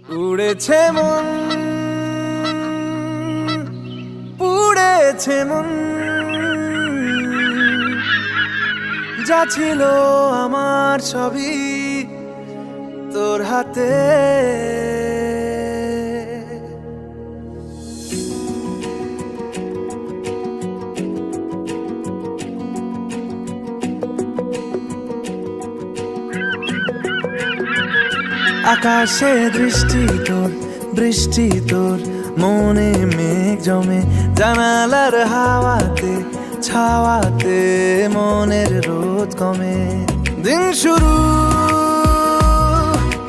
উড়েছে মন, পুড়েছে মন, যা ছিল আমার সবই তোর হাতে। আকাশে দৃষ্টি তোর, বৃষ্টি তোর, মনে মেঘ জমে, জানালার হাওয়াতে ছাওয়াতে মনের রোদ কমে। দিন শুরু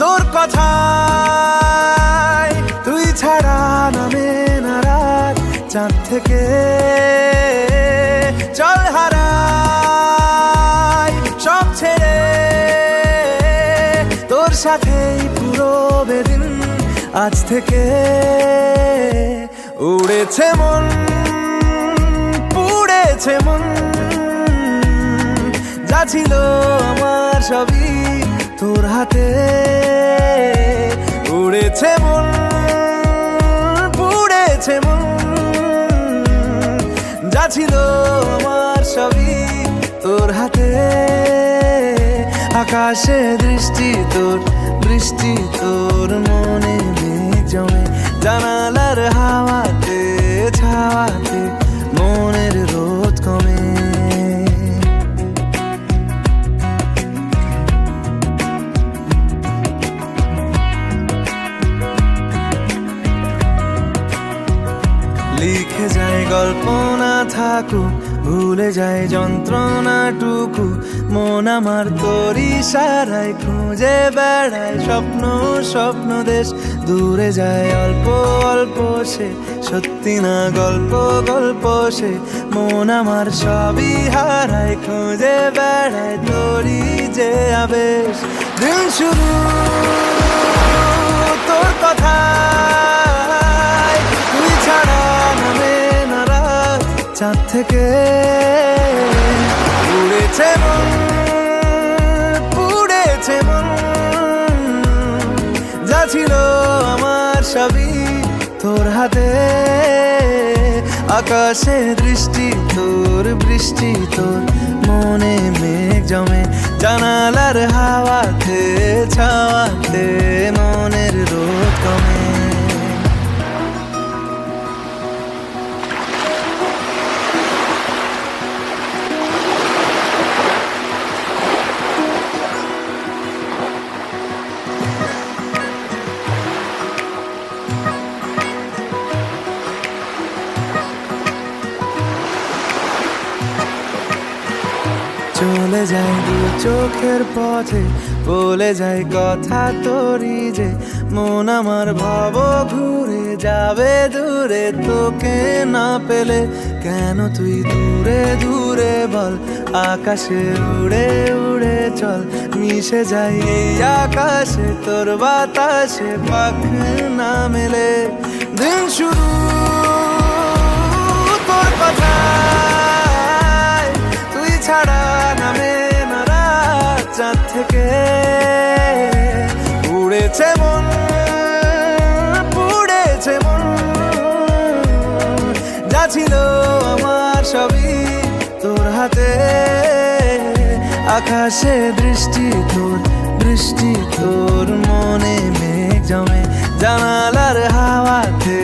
তোর কথায়, তুই ছাড়া নামে না রাত, চাঁদ থেকে চল হারাই সব ছেড়ে, তোর সাথেই পুরো বেদিন আজ থেকে। উড়েছে মন, পুড়েছে মন, যা ছিল আমার সবই তোর হাতে। উড়েছে মন, পুড়েছে মন, যা ছিল আমার সবই তোর হাতে। আকাশে দৃষ্টি তোর, বৃষ্টি তোর, মনে মেঘ জমে, জানালার হাওয়াতে ছাওয়াতে মনের রোদ কমে। লিখে যায় গল্প না থাকুক, ভুলে যায় যন্ত্রণাটুকু, মন আমার তোর ইশারায় খুঁজে বেড়ায় স্বপ্ন স্বপ্ন দেশ। দূরে যায় অল্প অল্প সে, সত্যি না গল্প গল্প সে, মন আমার সবই হারায় খুঁজে বেড়ায় তোরই যে আবেশ। দিন শুরু তোর কথায়, তুই ছাড়া নামে না রাত, চাঁদ থেকে উড়েছে মন, পুড়েছে মন, যা ছিল আমার সবই তোর হাতে। আকাশে দৃষ্টি তোর, বৃষ্টি তোর, মনে মেঘ জমে, জানালার হাওয়াতে ছাওয়াতে মনের রোদ কমে। চলে যায় দু চোখের পথে, বলে যায় কথা তোরই যে, মন আমার ভাব ঘুরে যাবে দূরে তোকে না পেলে। কেন তুই দূরে দূরে বল, আকাশে উড়ে উড়ে চল, মিশে যাই এই আকাশে তোর বাতাসে পাখ না মেলে। দিন শুরু তোর কথায়, তুই ছাড়া নামে না রাত, চাঁদ থেকে উড়েছে মন, পুড়েছে মন, যা ছিল আমার সবই তোর হাতে। আকাশে দৃষ্টি তোর, বৃষ্টি তোর, মনে মেঘ জমে, জানালার হাওয়াতে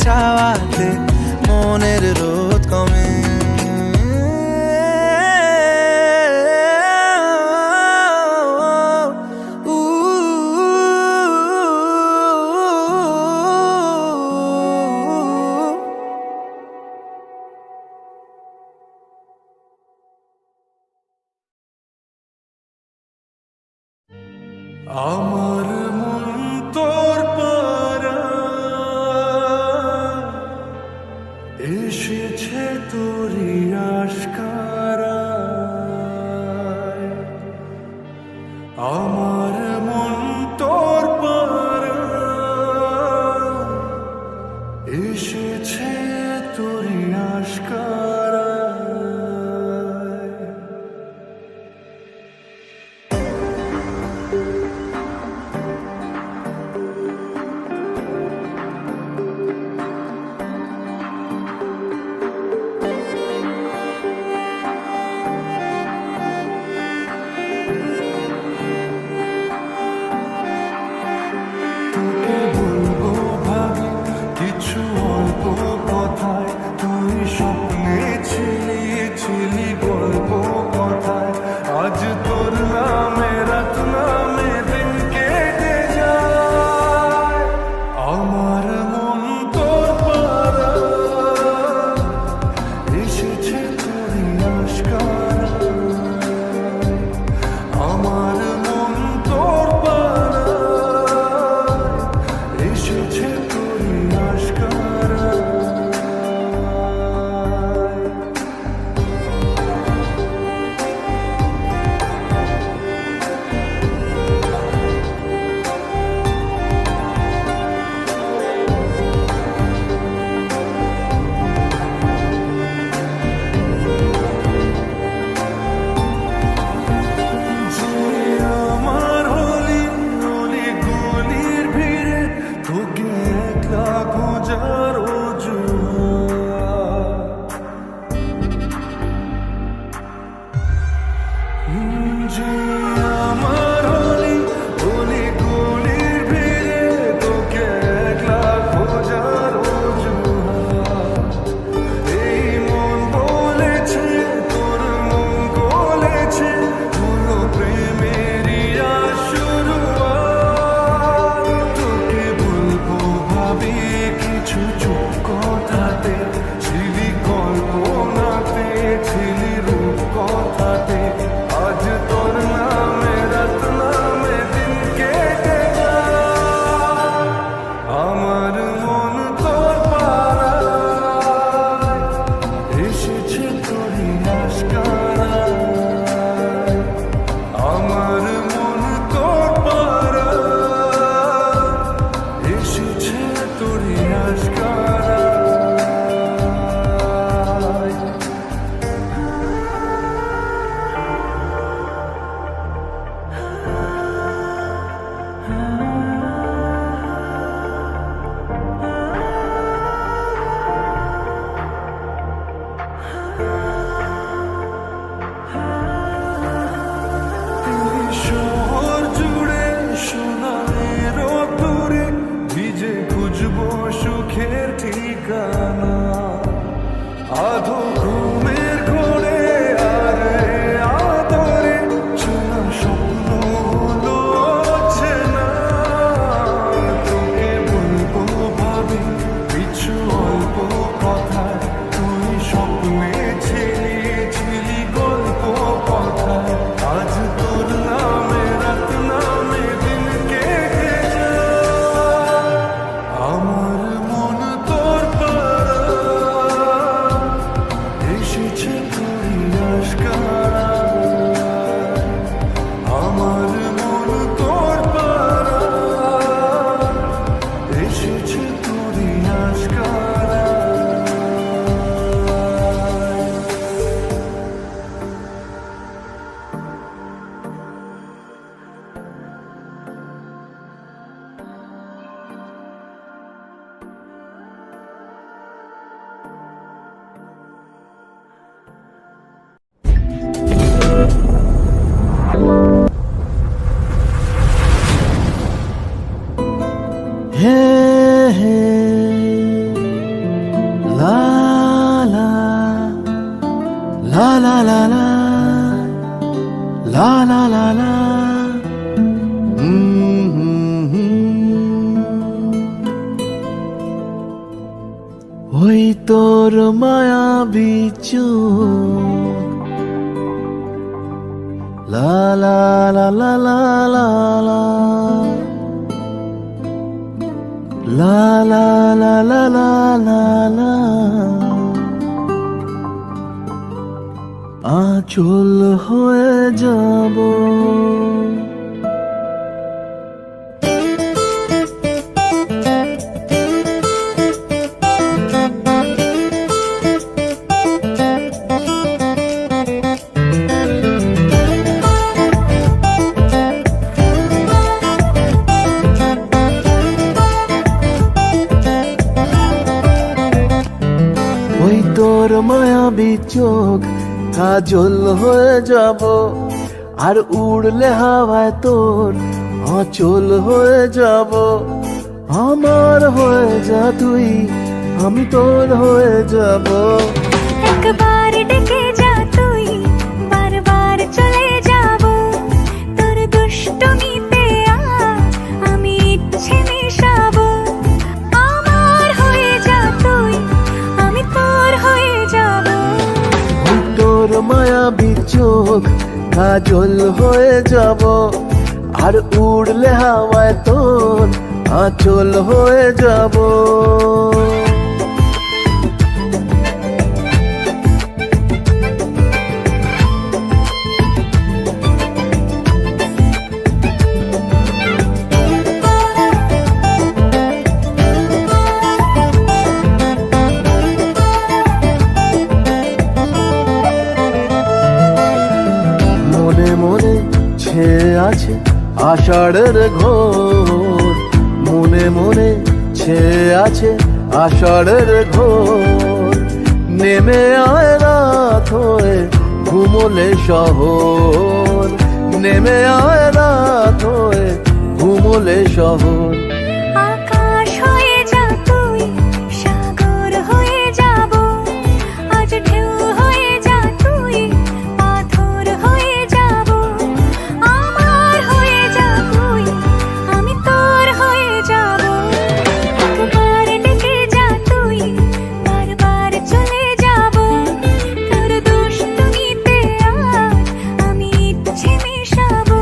ছাওয়াতে মনের রোদ কমে। আমার মন তোর পারা এসেছে তোরই আশকারায়। আমার মন তোর পারা এসেছে তোরই আশকারায়। তোকে বলবো ভাবি কিছু অল্প কথায়, তুই স্বপ্নে ছিলি ছিলি গল্প কথায়, আজ তোর নামে রাত নামে দিন কেটে যায়। আমার মন তোর পাড়া এসেছে তোরই আশকারা, আমার মন তোর পাড়া এসেছে তোরই আশকারা। আমার হলি অলি গলির ভিড়ে তোকে একলা খোঁজার অজুহাত, যে আমার হলি অলি গলির ভিড়ে তোকে একলা খোঁজার অজুহাত। এই মন বলেছে তোর মন গলেছে, হলো প্রেমেরই শুরুয়াত। তোকে বলবো ভাবি কিছু চুপ কথাতে, ছিলি কল্পনাতে ছিলি রূপ কথাতে, আজ তোর নামে রাত নামে দিন কেটে যায়। আমার মন তোর পাড়ায় এসেছে তোরই আশকারায়, আমার মন তোর পাড়ায় এসেছে তোরই আশকারায়। শহর জুড়ে সোনার দূরে ভিজে খুঁজবো সুখের ঠিকানা, আধো ঘুমের ঘোরে আর আদরে চেনা স্বপ্ন হলো চেনা। তোকে বলবো ভাবি কিছু অল্প কথায়, তুই স্বপ্নে ছিলি ছিলি গল্প কথায়, আজ তোর নামে রাত নামে দিন কেটে যায়। আমার মন তোর পাড়া এসেছে তোরই আশকারায়, আমার মন তোর পাড়া এসেছে তোরই আশকারায়। হে হে লা লা লা লা লা লা লা লা লা লা ওই তোর মায়াবী চোখ লা লা লা লা লা লা লা লা লা লা লা লা লা লা আঁচল হয়ে যাব ওই তোর মায়াবী চোখ কাজল হয়ে যাব আর উড়লে হাওয়ায় তোর অচল হয়ে যাব আমার হয়ে যা তুই, আমি তোর হয়ে যাব। একবার ডেকে যা তুই, বারবার চলে যাব। তোর দুষ্টুমিতে আজ আমি ইচ্ছে মেশাবো। আমার হয়ে যা তুই, আমি তোর হয়ে যাব। ওই তোর মায়াবী চোখ কাজল হয়ে যাব, আর উড়লে হাওয়ায় তোর আঁচল হয়ে যাব। মনে মনে ছেয়ে আছে আষাঢ়ের ঘোর, মনে মনে ছেয়ে আছে আষাঢ়ের ঘোর। নেমে আয় রাত হয়ে ঘুমোলে শহর, নেমে আয় রাত হয়ে ঘুমোলে শহর। আকাশ হয়ে যা তুই, সাগর হয়ে যাব। আজ ঢেউ হয়ে যা তুই, পাথর হয়ে যাব। আমার হয়ে যা তুই, আমি তোর হয়ে যাব। একবার ডেকে যা তুই, বারবার চলে যাব। তোর দুষ্টুমিতে আজ আমি ইচ্ছে মেশাবো।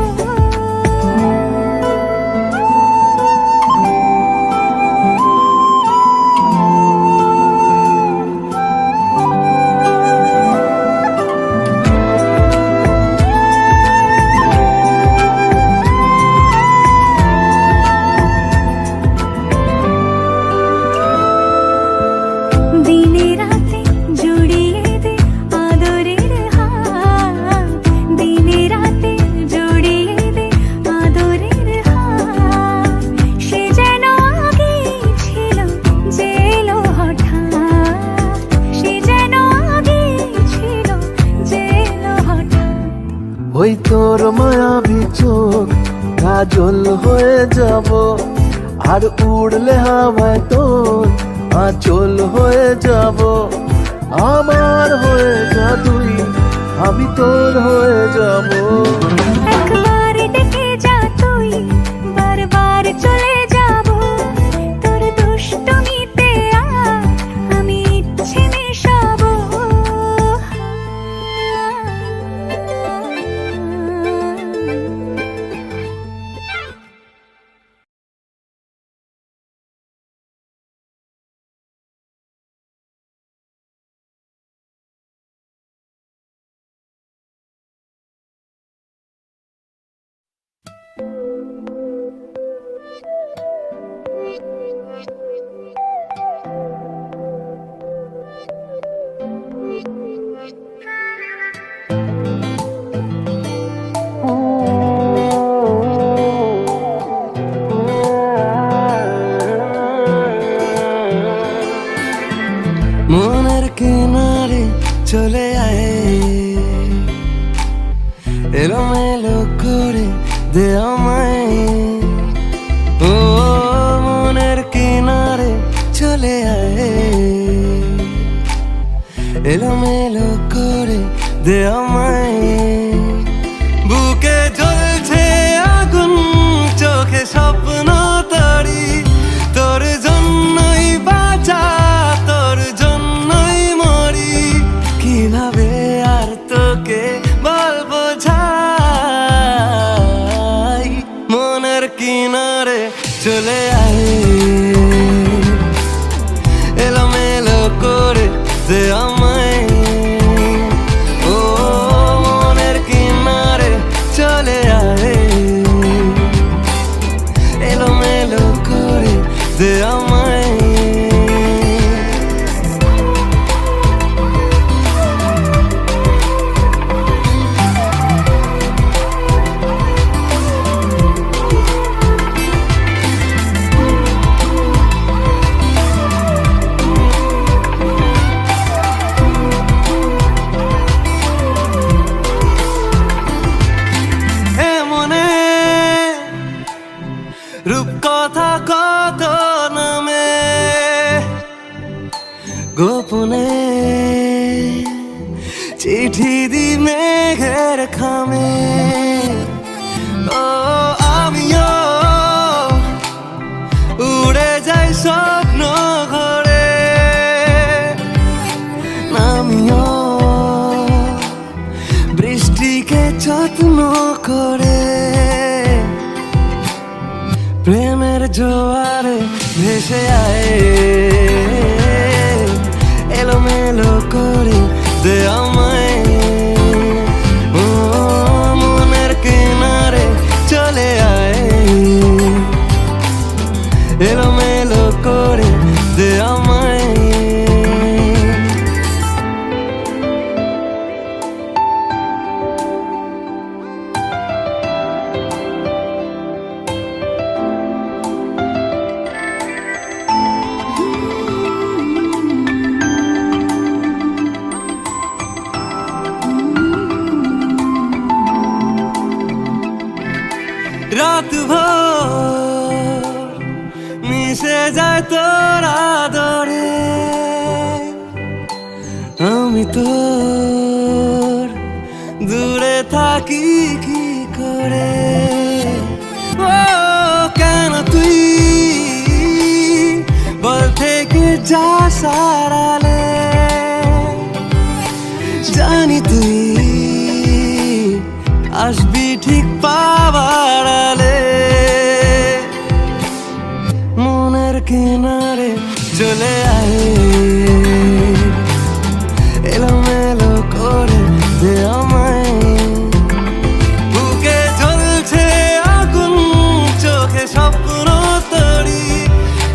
দিনে রাতে জড়িয়ে দে আদরের হাত, দিনে রাতে জড়িয়ে দে আদরের হাত। সে যেন আগে ছিল যে এলো হঠাৎ, সে যেন আগে ছিল যে এলো হঠাৎ। ওই তোর মায়াবী চোখ কাজল হয়ে যাব, আর উড়লে হাওয়ায় তোর আঁচল হয়ে যাব। আমার হয়ে যা তুই, আমি তোর হয়ে যাব। একবার ডেকে যা তুই, বারবার চলে যাব। তোর দুষ্টুমিতে আজ আমি ইচ্ছে মেশাবো। মনের কিনারে চলে আয়, এলোমেলো করে দে আমায়। ও মনের কিনারে চলে আয়, এলোমেলো করে দে আমায়। বুকে জ্বলছে আগুন, চোখে স্বপ্ন তরি, তোর জন্যই বাঁচা, তোর জন্যই মরি। কিভাবে আর তোকে বলবো যাই, মনের কিনারে চলে আয়, এলোমেলো করে দে আমায়। ও মনের কিনারে চলে আয়, এলোমেলো করে দে আমায়। রূপকথা কত গোপনে চিঠি দি মেঘের খামে। ও আমিও উড়ে যাই স্বপ্ন ঘরে, আমিও বৃষ্টিকে যত্ন করে। প্রেমের জোয়ারে ভেসে আয়, এলোমেলো করে দে আমায়। ও মনের কিনারে চলে আয়, এলোমেলো করে দে আমায়। রাত ভোর মিশে যায় তোর আদরে, আমি তোর দূরে থাকি কি করে। ও কেন তুই বল থেকে যা সারালে, জানি তুই আসবি ঠিক পাবার আলে। মনের কিনারে চলে আয়, এলোমেলো করে দে আমায়। বুকে জ্বলছে আগুন, চোখে স্বপ্ন তরি,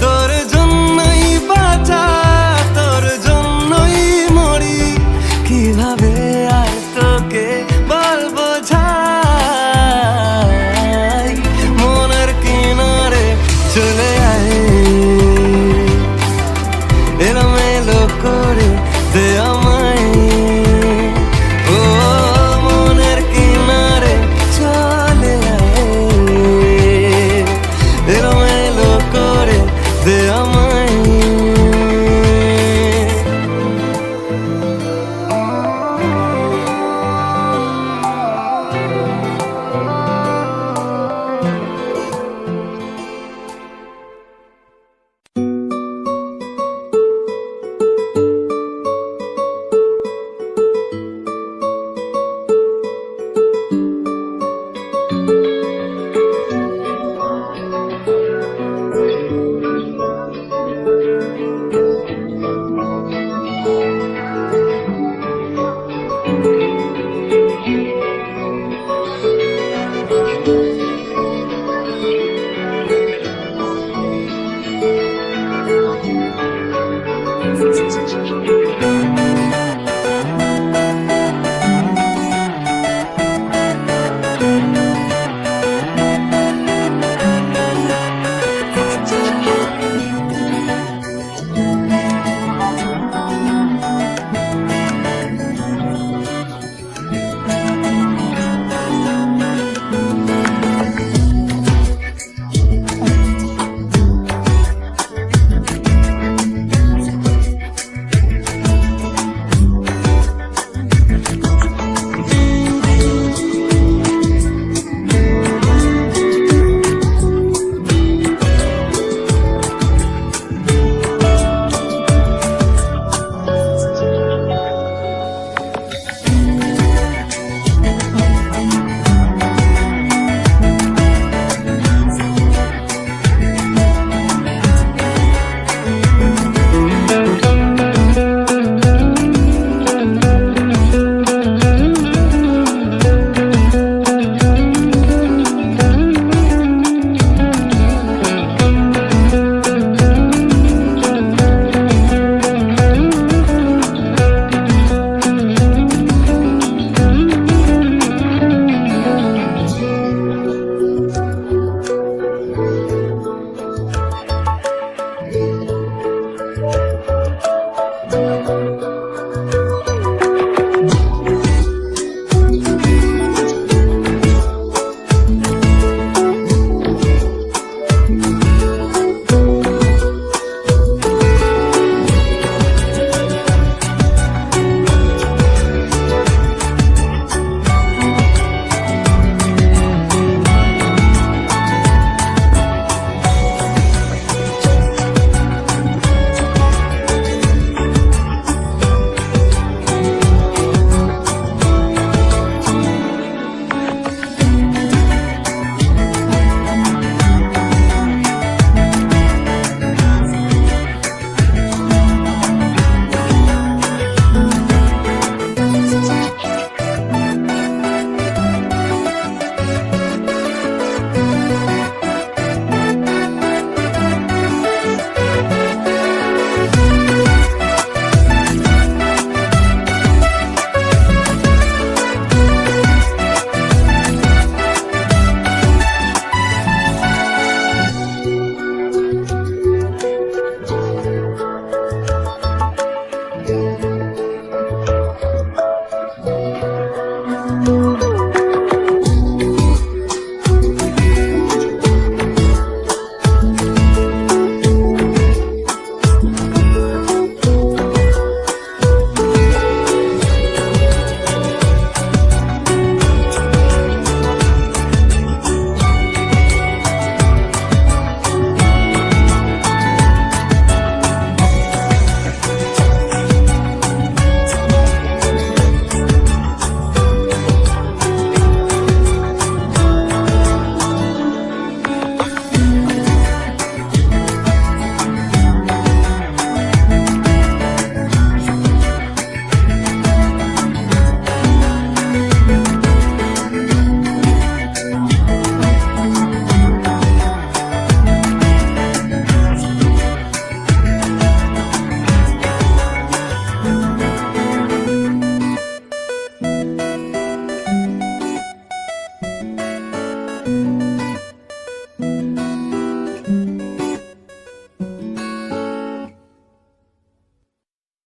তোর জন্যই বাঁচা, তোর জন্যই মরি। কিভাবে আর তোকে বলবো যাই, মনের কিনারে চলে আয়।